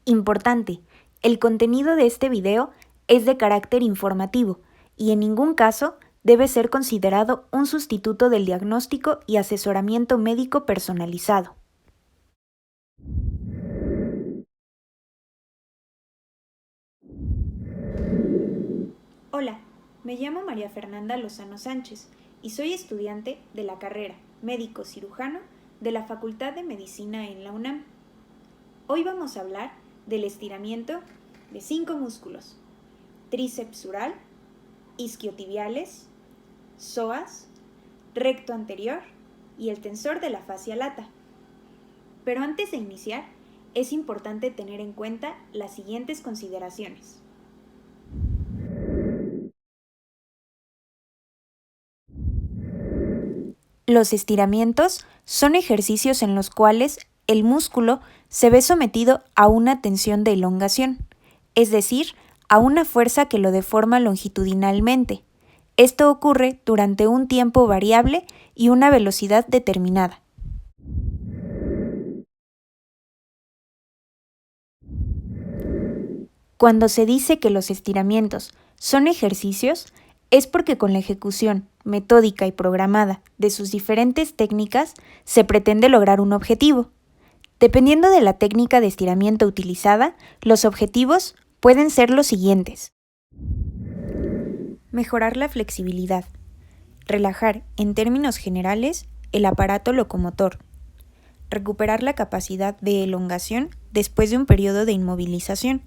Importante, el contenido de este video es de carácter informativo y en ningún caso debe ser considerado un sustituto del diagnóstico y asesoramiento médico personalizado. Hola, me llamo María Fernanda Lozano Sánchez y soy estudiante de la carrera médico cirujano de la Facultad de Medicina en la UNAM. Hoy vamos a hablar del estiramiento de 5 músculos: tríceps sural, isquiotibiales, psoas, recto anterior y el tensor de la fascia lata. Pero antes de iniciar, es importante tener en cuenta las siguientes consideraciones. Los estiramientos son ejercicios en los cuales el músculo se ve sometido a una tensión de elongación, es decir, a una fuerza que lo deforma longitudinalmente. Esto ocurre durante un tiempo variable y una velocidad determinada. Cuando se dice que los estiramientos son ejercicios, es porque con la ejecución metódica y programada de sus diferentes técnicas se pretende lograr un objetivo. Dependiendo de la técnica de estiramiento utilizada, los objetivos pueden ser los siguientes: mejorar la flexibilidad, relajar, en términos generales, el aparato locomotor, recuperar la capacidad de elongación después de un periodo de inmovilización,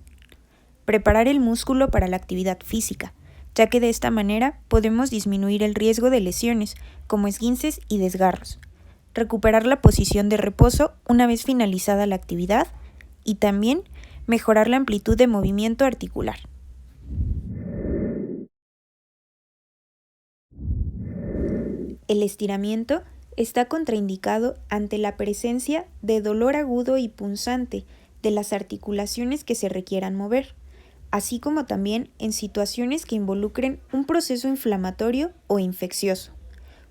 preparar el músculo para la actividad física, ya que de esta manera podemos disminuir el riesgo de lesiones como esguinces y desgarros, recuperar la posición de reposo una vez finalizada la actividad y también mejorar la amplitud de movimiento articular. El estiramiento está contraindicado ante la presencia de dolor agudo y punzante de las articulaciones que se requieran mover, así como también en situaciones que involucren un proceso inflamatorio o infeccioso.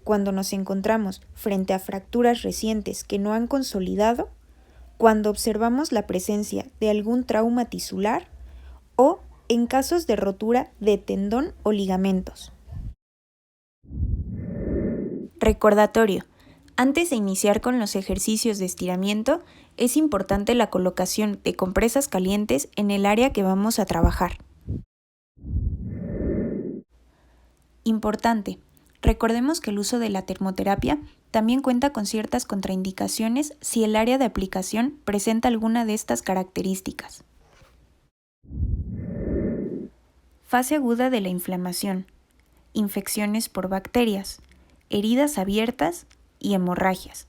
Cuando nos encontramos frente a fracturas recientes que no han consolidado, cuando observamos la presencia de algún trauma tisular o en casos de rotura de tendón o ligamentos. Recordatorio: antes de iniciar con los ejercicios de estiramiento, es importante la colocación de compresas calientes en el área que vamos a trabajar. Importante: recordemos que el uso de la termoterapia también cuenta con ciertas contraindicaciones si el área de aplicación presenta alguna de estas características. Fase aguda de la inflamación, infecciones por bacterias, heridas abiertas y hemorragias.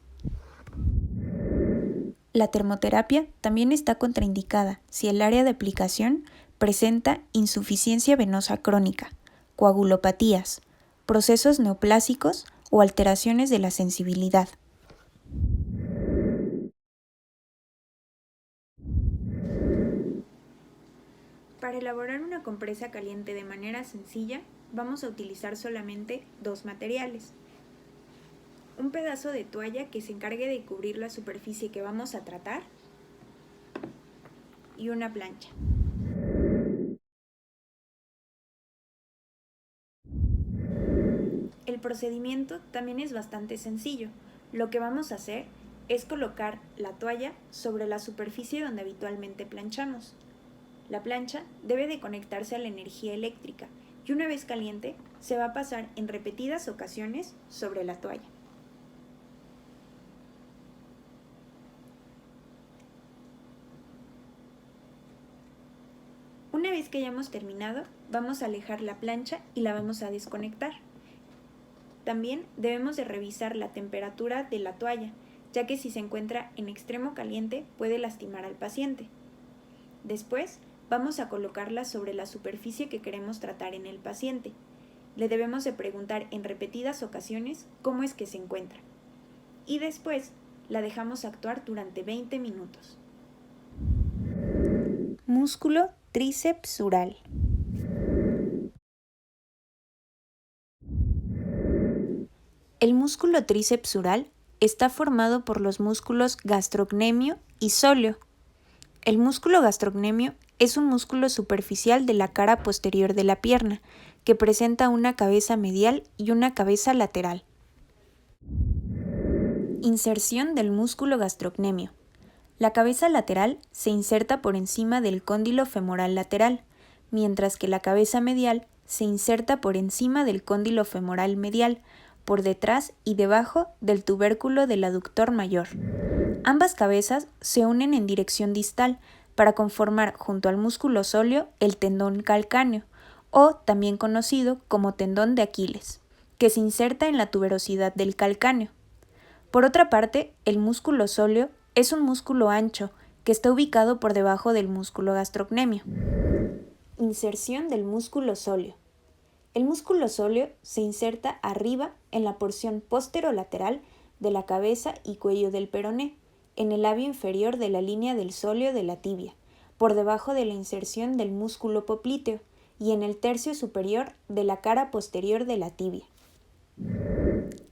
La termoterapia también está contraindicada si el área de aplicación presenta insuficiencia venosa crónica, coagulopatías, procesos neoplásicos o alteraciones de la sensibilidad. Para elaborar una compresa caliente de manera sencilla, vamos a utilizar solamente 2 materiales: un pedazo de toalla que se encargue de cubrir la superficie que vamos a tratar y una plancha. El procedimiento también es bastante sencillo. Lo que vamos a hacer es colocar la toalla sobre la superficie donde habitualmente planchamos. La plancha debe de conectarse a la energía eléctrica y una vez caliente se va a pasar en repetidas ocasiones sobre la toalla. Una vez que hayamos terminado, vamos a alejar la plancha y la vamos a desconectar. También debemos de revisar la temperatura de la toalla, ya que si se encuentra en extremo caliente puede lastimar al paciente. Después, vamos a colocarla sobre la superficie que queremos tratar en el paciente. Le debemos de preguntar en repetidas ocasiones cómo es que se encuentra. Y después, la dejamos actuar durante 20 minutos. Músculo tríceps sural. El músculo tríceps sural está formado por los músculos gastrocnemio y sóleo. El músculo gastrocnemio es un músculo superficial de la cara posterior de la pierna, que presenta una cabeza medial y una cabeza lateral. Inserción del músculo gastrocnemio. La cabeza lateral se inserta por encima del cóndilo femoral lateral, mientras que la cabeza medial se inserta por encima del cóndilo femoral medial, por detrás y debajo del tubérculo del aductor mayor. Ambas cabezas se unen en dirección distal para conformar junto al músculo sóleo el tendón calcáneo, o también conocido como tendón de Aquiles, que se inserta en la tuberosidad del calcáneo. Por otra parte, el músculo sóleo es un músculo ancho que está ubicado por debajo del músculo gastrocnemio. Inserción del músculo sóleo. El músculo sóleo se inserta arriba en la porción posterolateral de la cabeza y cuello del peroné, en el labio inferior de la línea del sóleo de la tibia, por debajo de la inserción del músculo popliteo y en el tercio superior de la cara posterior de la tibia.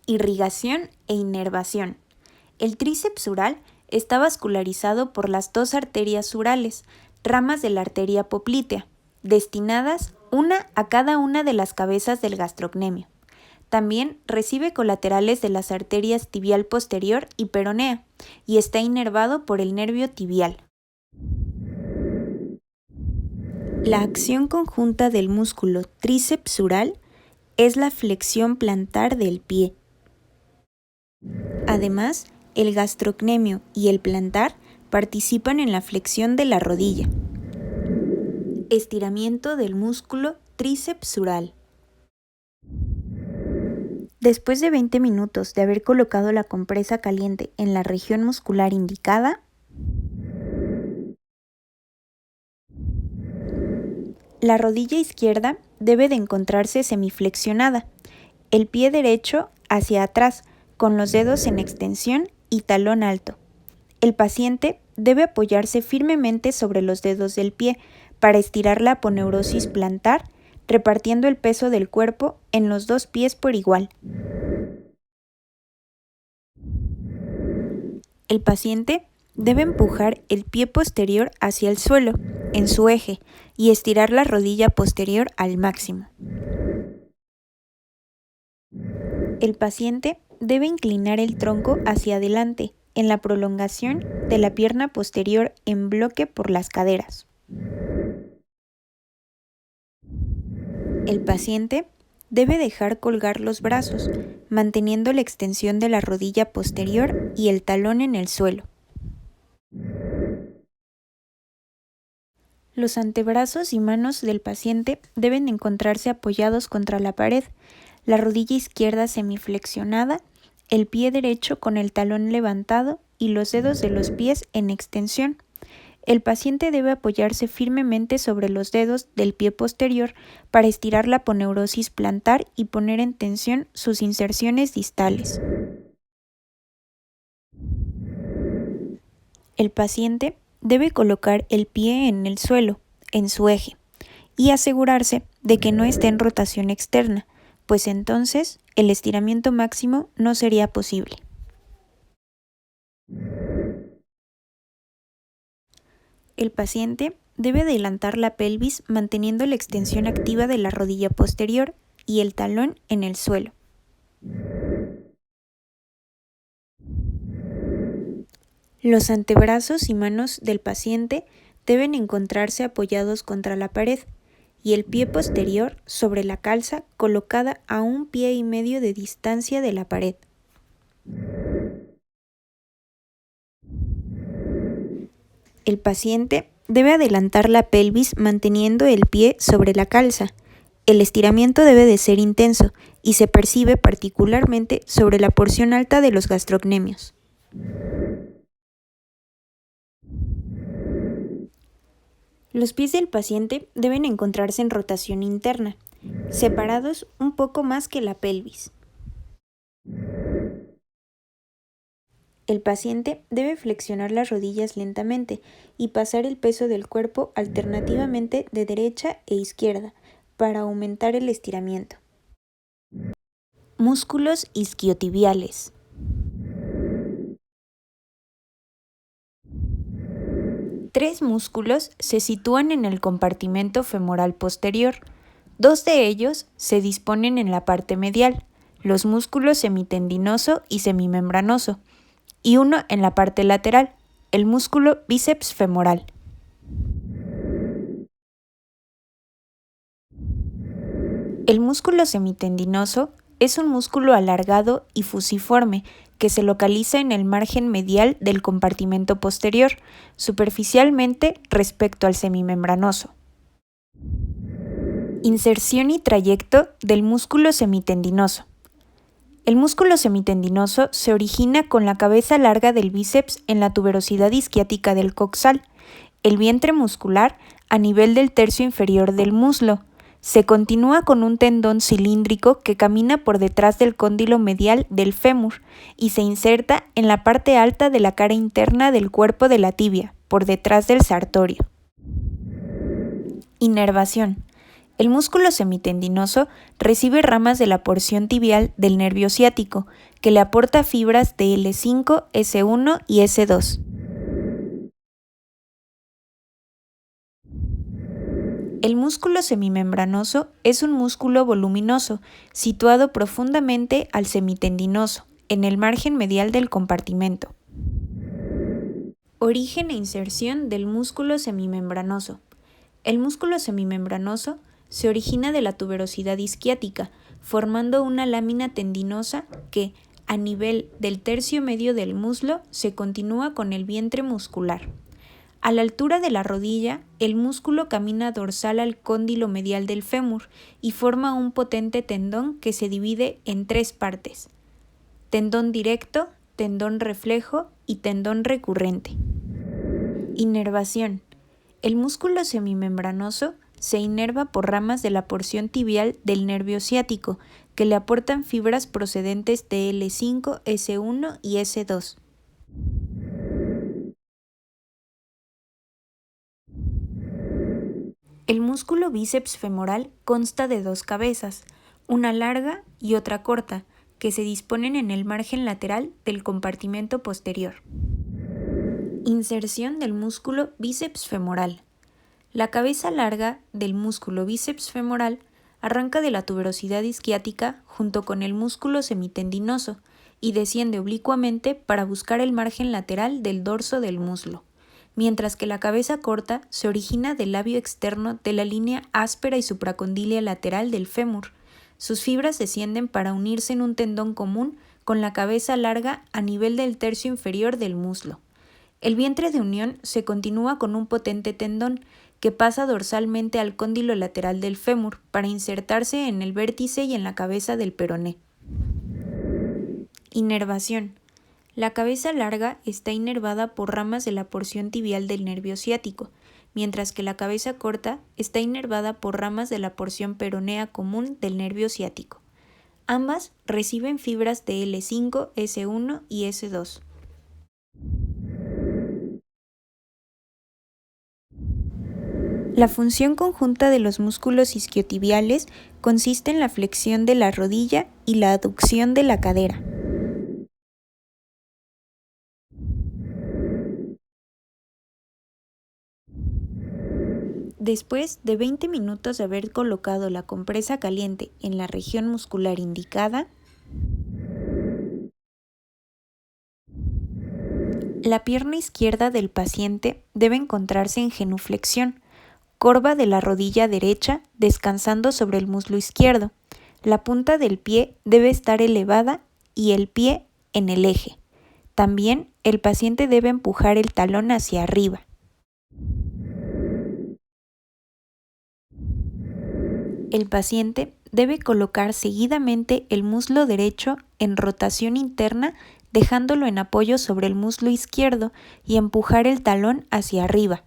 Irrigación e inervación. El tríceps sural está vascularizado por las dos arterias surales, ramas de la arteria poplitea, destinadas una a cada una de las cabezas del gastrocnemio. También recibe colaterales de las arterias tibial posterior y peronea, y está inervado por el nervio tibial. La acción conjunta del músculo tríceps sural es la flexión plantar del pie. Además, el gastrocnemio y el plantar participan en la flexión de la rodilla. Estiramiento del músculo tríceps sural. Después de 20 minutos de haber colocado la compresa caliente en la región muscular indicada, la rodilla izquierda debe de encontrarse semiflexionada, el pie derecho hacia atrás, con los dedos en extensión y talón alto. El paciente debe apoyarse firmemente sobre los dedos del pie para estirar la aponeurosis plantar, repartiendo el peso del cuerpo en los dos pies por igual. El paciente debe empujar el pie posterior hacia el suelo, en su eje, y estirar la rodilla posterior al máximo. El paciente debe inclinar el tronco hacia adelante, en la prolongación de la pierna posterior en bloque por las caderas. El paciente debe dejar colgar los brazos, manteniendo la extensión de la rodilla posterior y el talón en el suelo. Los antebrazos y manos del paciente deben encontrarse apoyados contra la pared, la rodilla izquierda semiflexionada, el pie derecho con el talón levantado y los dedos de los pies en extensión. El paciente debe apoyarse firmemente sobre los dedos del pie posterior para estirar la aponeurosis plantar y poner en tensión sus inserciones distales. El paciente debe colocar el pie en el suelo, en su eje, y asegurarse de que no esté en rotación externa, pues entonces el estiramiento máximo no sería posible. El paciente debe adelantar la pelvis manteniendo la extensión activa de la rodilla posterior y el talón en el suelo. Los antebrazos y manos del paciente deben encontrarse apoyados contra la pared y el pie posterior sobre la calza colocada a 1,5 pies de distancia de la pared. El paciente debe adelantar la pelvis manteniendo el pie sobre la calza. El estiramiento debe de ser intenso y se percibe particularmente sobre la porción alta de los gastrocnemios. Los pies del paciente deben encontrarse en rotación interna, separados un poco más que la pelvis. El paciente debe flexionar las rodillas lentamente y pasar el peso del cuerpo alternativamente de derecha e izquierda para aumentar el estiramiento. Músculos isquiotibiales. Tres músculos se sitúan en el compartimento femoral posterior. Dos de ellos se disponen en la parte medial, los músculos semitendinoso y semimembranoso, y uno en la parte lateral, el músculo bíceps femoral. El músculo semitendinoso es un músculo alargado y fusiforme que se localiza en el margen medial del compartimento posterior, superficialmente respecto al semimembranoso. Inserción y trayecto del músculo semitendinoso. El músculo semitendinoso se origina con la cabeza larga del bíceps en la tuberosidad isquiática del coxal, el vientre muscular a nivel del tercio inferior del muslo. Se continúa con un tendón cilíndrico que camina por detrás del cóndilo medial del fémur y se inserta en la parte alta de la cara interna del cuerpo de la tibia, por detrás del sartorio. Inervación. El músculo semitendinoso recibe ramas de la porción tibial del nervio ciático, que le aporta fibras de L5, S1 y S2. El músculo semimembranoso es un músculo voluminoso, situado profundamente al semitendinoso, en el margen medial del compartimento. Origen e inserción del músculo semimembranoso. El músculo semimembranoso se origina de la tuberosidad isquiática, formando una lámina tendinosa que, a nivel del tercio medio del muslo, se continúa con el vientre muscular. A la altura de la rodilla, el músculo camina dorsal al cóndilo medial del fémur y forma un potente tendón que se divide en tres partes: tendón directo, tendón reflejo y tendón recurrente. Inervación. El músculo semimembranoso se inerva por ramas de la porción tibial del nervio ciático, que le aportan fibras procedentes de L5, S1 y S2. El músculo bíceps femoral consta de dos cabezas, una larga y otra corta, que se disponen en el margen lateral del compartimento posterior. Inserción del músculo bíceps femoral. La cabeza larga del músculo bíceps femoral arranca de la tuberosidad isquiática junto con el músculo semitendinoso y desciende oblicuamente para buscar el margen lateral del dorso del muslo, mientras que la cabeza corta se origina del labio externo de la línea áspera y supracondilia lateral del fémur. Sus fibras descienden para unirse en un tendón común con la cabeza larga a nivel del tercio inferior del muslo. El vientre de unión se continúa con un potente tendón que pasa dorsalmente al cóndilo lateral del fémur para insertarse en el vértice y en la cabeza del peroné. Inervación. La cabeza larga está inervada por ramas de la porción tibial del nervio ciático, mientras que la cabeza corta está inervada por ramas de la porción peronea común del nervio ciático. Ambas reciben fibras de L5, S1 y S2. La función conjunta de los músculos isquiotibiales consiste en la flexión de la rodilla y la aducción de la cadera. Después de 20 minutos de haber colocado la compresa caliente en la región muscular indicada, la pierna izquierda del paciente debe encontrarse en genuflexión, corva de la rodilla derecha descansando sobre el muslo izquierdo. La punta del pie debe estar elevada y el pie en el eje. También el paciente debe empujar el talón hacia arriba. El paciente debe colocar seguidamente el muslo derecho en rotación interna, dejándolo en apoyo sobre el muslo izquierdo y empujar el talón hacia arriba.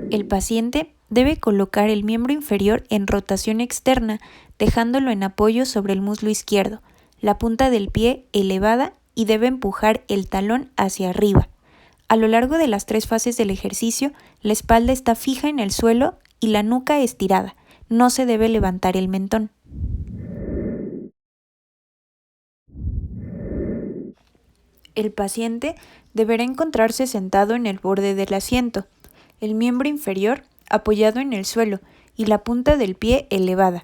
El paciente debe colocar el miembro inferior en rotación externa, dejándolo en apoyo sobre el muslo izquierdo, la punta del pie elevada y debe empujar el talón hacia arriba. A lo largo de las 3 fases del ejercicio, la espalda está fija en el suelo y la nuca estirada. No se debe levantar el mentón. El paciente deberá encontrarse sentado en el borde del asiento, el miembro inferior apoyado en el suelo y la punta del pie elevada.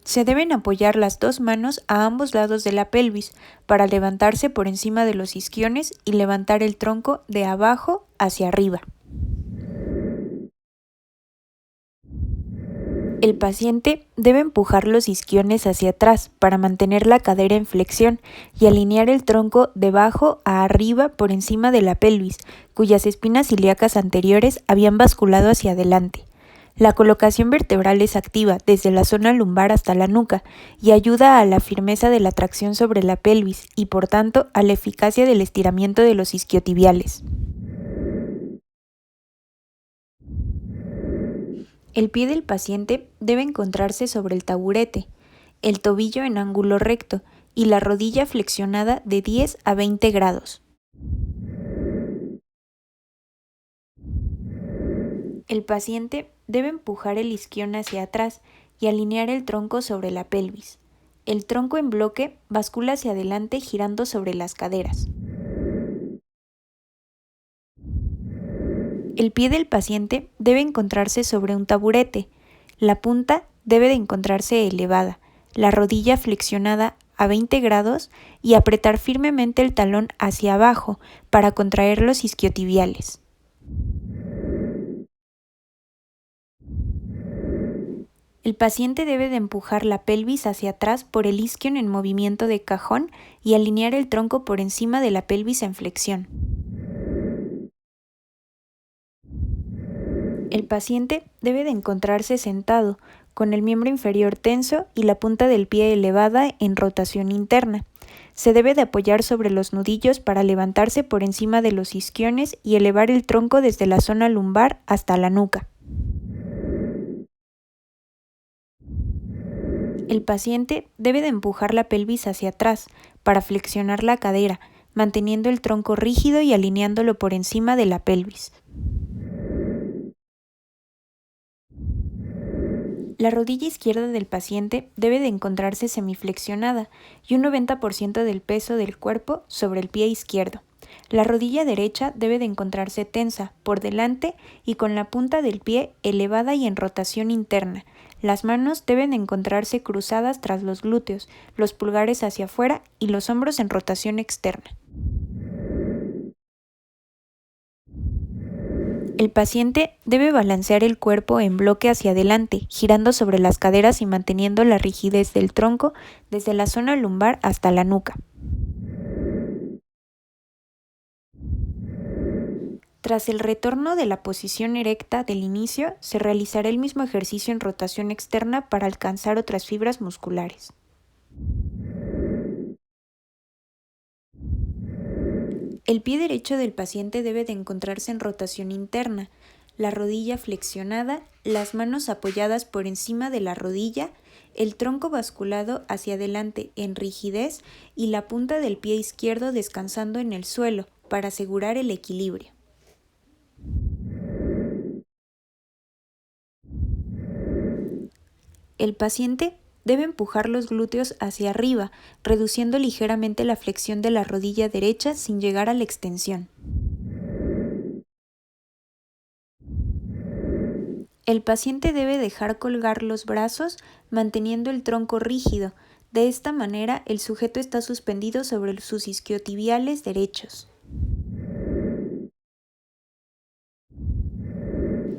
Se deben apoyar las dos manos a ambos lados de la pelvis para levantarse por encima de los isquiones y levantar el tronco de abajo hacia arriba. El paciente debe empujar los isquiones hacia atrás para mantener la cadera en flexión y alinear el tronco de abajo a arriba por encima de la pelvis, cuyas espinas ilíacas anteriores habían basculado hacia adelante. La colocación vertebral es activa desde la zona lumbar hasta la nuca y ayuda a la firmeza de la tracción sobre la pelvis y, por tanto, a la eficacia del estiramiento de los isquiotibiales. El pie del paciente debe encontrarse sobre el taburete, el tobillo en ángulo recto y la rodilla flexionada de 10 a 20 grados. El paciente debe empujar el isquión hacia atrás y alinear el tronco sobre la pelvis. El tronco en bloque bascula hacia adelante girando sobre las caderas. El pie del paciente debe encontrarse sobre un taburete. La punta debe de encontrarse elevada, la rodilla flexionada a 20 grados y apretar firmemente el talón hacia abajo para contraer los isquiotibiales. El paciente debe de empujar la pelvis hacia atrás por el isquion en movimiento de cajón y alinear el tronco por encima de la pelvis en flexión. El paciente debe de encontrarse sentado, con el miembro inferior tenso y la punta del pie elevada en rotación interna. Se debe de apoyar sobre los nudillos para levantarse por encima de los isquiones y elevar el tronco desde la zona lumbar hasta la nuca. El paciente debe de empujar la pelvis hacia atrás para flexionar la cadera, manteniendo el tronco rígido y alineándolo por encima de la pelvis. La rodilla izquierda del paciente debe de encontrarse semiflexionada y un 90% del peso del cuerpo sobre el pie izquierdo. La rodilla derecha debe de encontrarse tensa por delante y con la punta del pie elevada y en rotación interna. Las manos deben de encontrarse cruzadas tras los glúteos, los pulgares hacia afuera y los hombros en rotación externa. El paciente debe balancear el cuerpo en bloque hacia adelante, girando sobre las caderas y manteniendo la rigidez del tronco desde la zona lumbar hasta la nuca. Tras el retorno de la posición erecta del inicio, se realizará el mismo ejercicio en rotación externa para alcanzar otras fibras musculares. El pie derecho del paciente debe de encontrarse en rotación interna, la rodilla flexionada, las manos apoyadas por encima de la rodilla, el tronco basculado hacia adelante en rigidez y la punta del pie izquierdo descansando en el suelo para asegurar el equilibrio. El paciente debe empujar los glúteos hacia arriba, reduciendo ligeramente la flexión de la rodilla derecha sin llegar a la extensión. El paciente debe dejar colgar los brazos manteniendo el tronco rígido. De esta manera, el sujeto está suspendido sobre sus isquiotibiales derechos.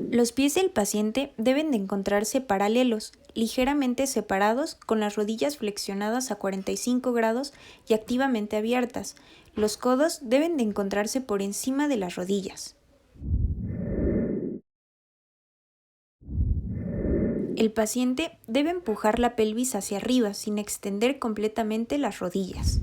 Los pies del paciente deben de encontrarse paralelos, ligeramente separados, con las rodillas flexionadas a 45 grados y activamente abiertas. Los codos deben de encontrarse por encima de las rodillas. El paciente debe empujar la pelvis hacia arriba sin extender completamente las rodillas.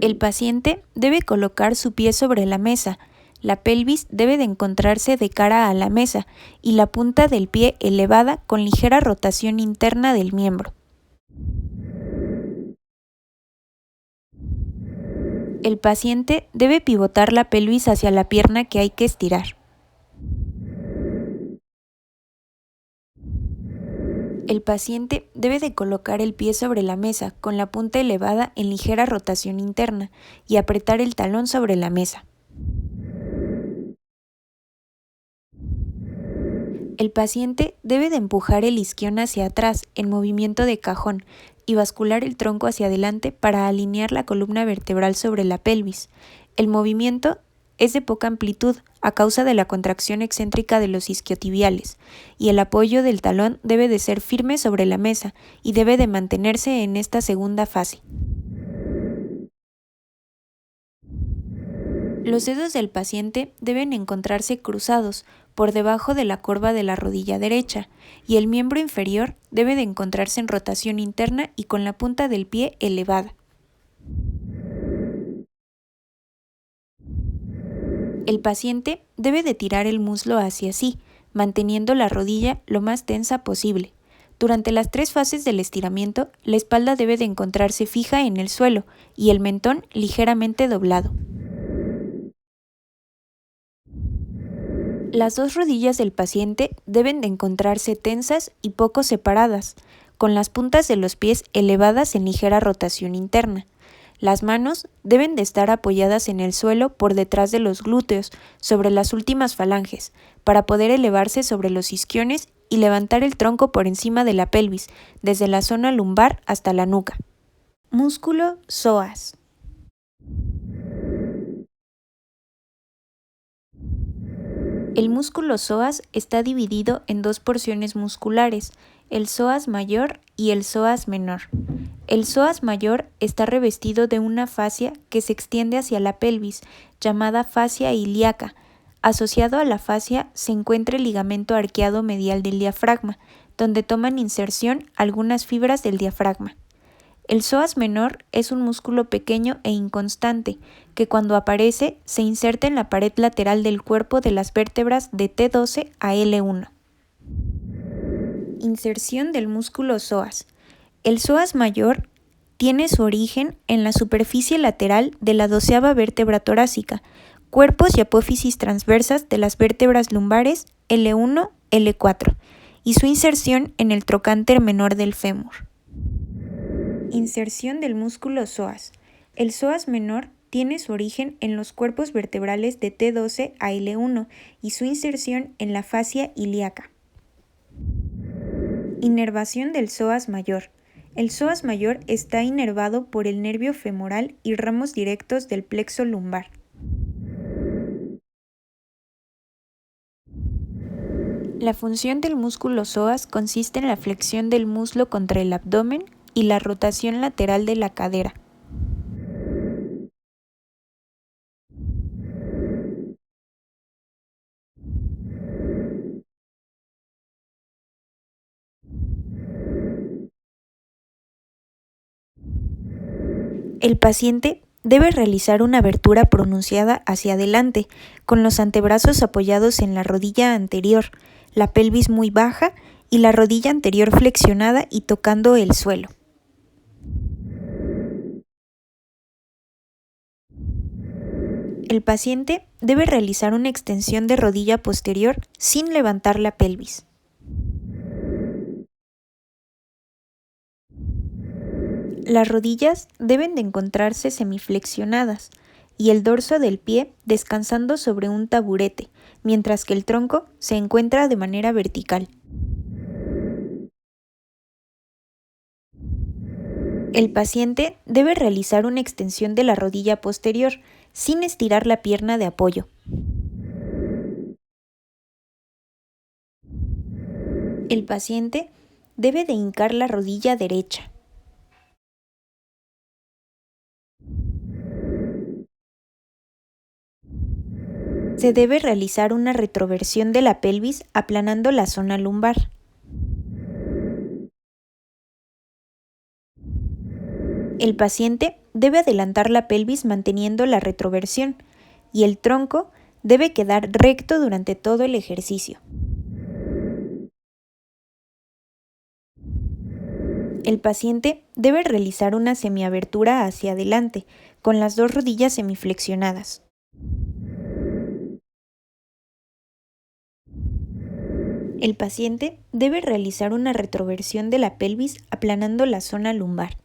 El paciente debe colocar su pie sobre la mesa. La pelvis debe de encontrarse de cara a la mesa y la punta del pie elevada con ligera rotación interna del miembro. El paciente debe pivotar la pelvis hacia la pierna que hay que estirar. El paciente debe de colocar el pie sobre la mesa con la punta elevada en ligera rotación interna y apretar el talón sobre la mesa. El paciente debe de empujar el isquión hacia atrás en movimiento de cajón y bascular el tronco hacia adelante para alinear la columna vertebral sobre la pelvis. El movimiento es de poca amplitud a causa de la contracción excéntrica de los isquiotibiales, y el apoyo del talón debe de ser firme sobre la mesa y debe de mantenerse en esta segunda fase. Los dedos del paciente deben encontrarse cruzados por debajo de la corva de la rodilla derecha, y el miembro inferior debe de encontrarse en rotación interna y con la punta del pie elevada. El paciente debe de tirar el muslo hacia sí, manteniendo la rodilla lo más tensa posible. Durante las 3 fases del estiramiento, la espalda debe de encontrarse fija en el suelo y el mentón ligeramente doblado. Las 2 rodillas del paciente deben de encontrarse tensas y poco separadas, con las puntas de los pies elevadas en ligera rotación interna. Las manos deben de estar apoyadas en el suelo por detrás de los glúteos, sobre las últimas falanges, para poder elevarse sobre los isquiones y levantar el tronco por encima de la pelvis, desde la zona lumbar hasta la nuca. Músculo psoas. El músculo psoas está dividido en 2 porciones musculares, el psoas mayor y el psoas menor. El psoas mayor está revestido de una fascia que se extiende hacia la pelvis, llamada fascia ilíaca. Asociado a la fascia se encuentra el ligamento arqueado medial del diafragma, donde toman inserción algunas fibras del diafragma. El psoas menor es un músculo pequeño e inconstante, que cuando aparece se inserta en la pared lateral del cuerpo de las vértebras de T12 a L1. Inserción del músculo psoas. El psoas mayor tiene su origen en la superficie lateral de la 12ª vértebra torácica, cuerpos y apófisis transversas de las vértebras lumbares L1, L4, y su inserción en el trocánter menor del fémur. Inserción del músculo psoas. El psoas menor tiene su origen en los cuerpos vertebrales de T12 a L1 y su inserción en la fascia ilíaca. Inervación del psoas mayor. El psoas mayor está inervado por el nervio femoral y ramos directos del plexo lumbar. La función del músculo psoas consiste en la flexión del muslo contra el abdomen y la rotación lateral de la cadera. El paciente debe realizar una abertura pronunciada hacia adelante, con los antebrazos apoyados en la rodilla anterior, la pelvis muy baja y la rodilla anterior flexionada y tocando el suelo. El paciente debe realizar una extensión de rodilla posterior sin levantar la pelvis. Las rodillas deben de encontrarse semiflexionadas y el dorso del pie descansando sobre un taburete, mientras que el tronco se encuentra de manera vertical. El paciente debe realizar una extensión de la rodilla posterior sin estirar la pierna de apoyo. El paciente debe de hincar la rodilla derecha. Se debe realizar una retroversión de la pelvis aplanando la zona lumbar. El paciente debe adelantar la pelvis manteniendo la retroversión y el tronco debe quedar recto durante todo el ejercicio. El paciente debe realizar una semiabertura hacia adelante con las 2 rodillas semiflexionadas. El paciente debe realizar una retroversión de la pelvis aplanando la zona lumbar.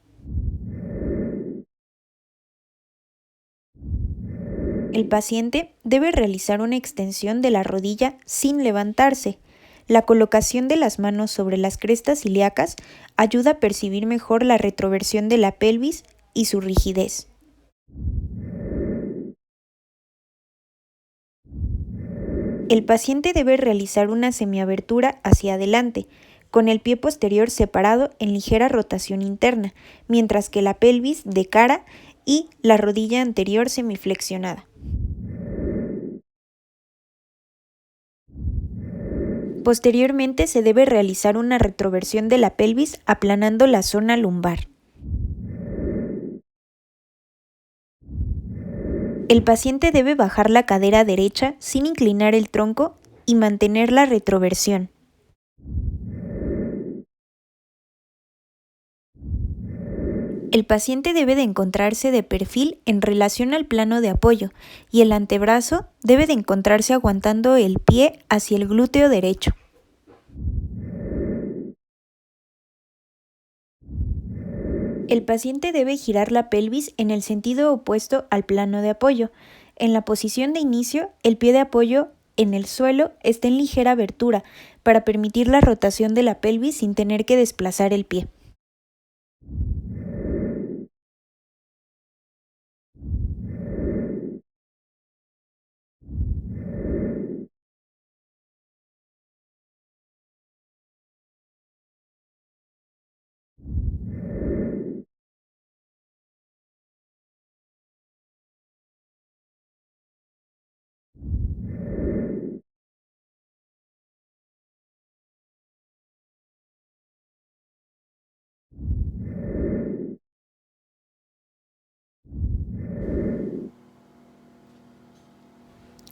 El paciente debe realizar una extensión de la rodilla sin levantarse. La colocación de las manos sobre las crestas ilíacas ayuda a percibir mejor la retroversión de la pelvis y su rigidez. El paciente debe realizar una semiabertura hacia adelante, con el pie posterior separado en ligera rotación interna, mientras que la pelvis de cara y la rodilla anterior semiflexionada. Posteriormente se debe realizar una retroversión de la pelvis aplanando la zona lumbar. El paciente debe bajar la cadera derecha sin inclinar el tronco y mantener la retroversión. El paciente debe de encontrarse de perfil en relación al plano de apoyo y el antebrazo debe de encontrarse aguantando el pie hacia el glúteo derecho. El paciente debe girar la pelvis en el sentido opuesto al plano de apoyo. En la posición de inicio, el pie de apoyo en el suelo está en ligera abertura para permitir la rotación de la pelvis sin tener que desplazar el pie.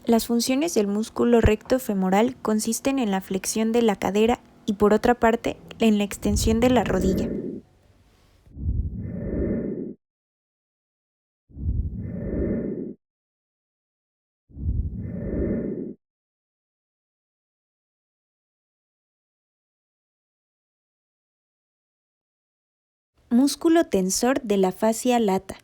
Las funciones del músculo recto femoral consisten en la flexión de la cadera y, por otra parte, en la extensión de la rodilla. Músculo tensor de la fascia lata.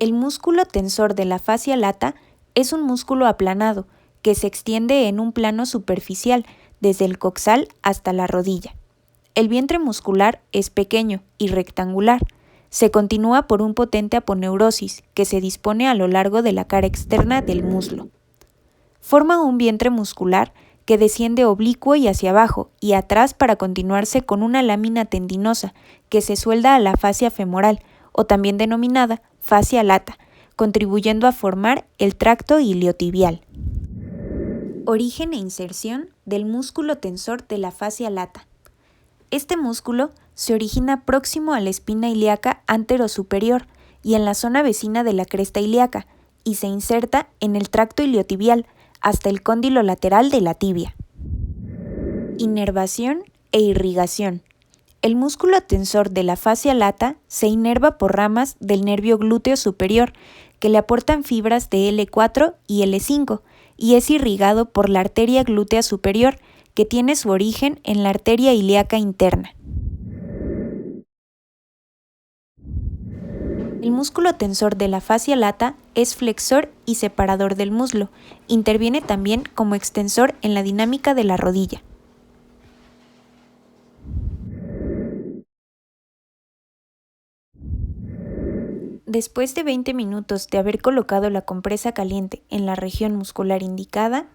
El músculo tensor de la fascia lata es un músculo aplanado que se extiende en un plano superficial desde el coxal hasta la rodilla. El vientre muscular es pequeño y rectangular. Se continúa por un potente aponeurosis que se dispone a lo largo de la cara externa del muslo. Forma un vientre muscular que desciende oblicuo y hacia abajo y atrás para continuarse con una lámina tendinosa que se suelda a la fascia femoral, o también denominada fascia lata, contribuyendo a formar el tracto iliotibial. Origen e inserción del músculo tensor de la fascia lata. Este músculo se origina próximo a la espina ilíaca anterosuperior y en la zona vecina de la cresta ilíaca, y se inserta en el tracto iliotibial hasta el cóndilo lateral de la tibia. Inervación e irrigación. El músculo tensor de la fascia lata se inerva por ramas del nervio glúteo superior que le aportan fibras de L4 y L5 y es irrigado por la arteria glútea superior que tiene su origen en la arteria ilíaca interna. El músculo tensor de la fascia lata es flexor y separador del muslo. Interviene también como extensor en la dinámica de la rodilla. Después de 20 minutos de haber colocado la compresa caliente en la región muscular indicada,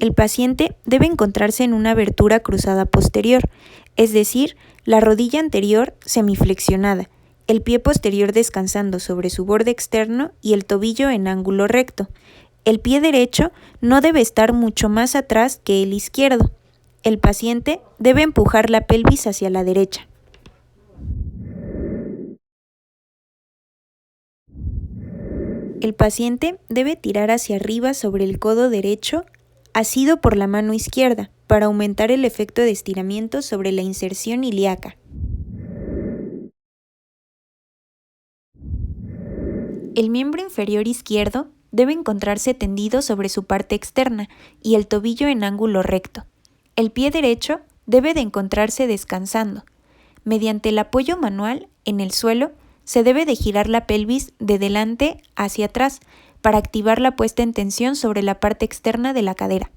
el paciente debe encontrarse en una abertura cruzada posterior, es decir, la rodilla anterior semiflexionada, el pie posterior descansando sobre su borde externo y el tobillo en ángulo recto. El pie derecho no debe estar mucho más atrás que el izquierdo. El paciente debe empujar la pelvis hacia la derecha. El paciente debe tirar hacia arriba sobre el codo derecho, asido por la mano izquierda, para aumentar el efecto de estiramiento sobre la inserción ilíaca. El miembro inferior izquierdo debe encontrarse tendido sobre su parte externa y el tobillo en ángulo recto. El pie derecho debe de encontrarse descansando. Mediante el apoyo manual en el suelo, se debe de girar la pelvis de delante hacia atrás para activar la puesta en tensión sobre la parte externa de la cadera.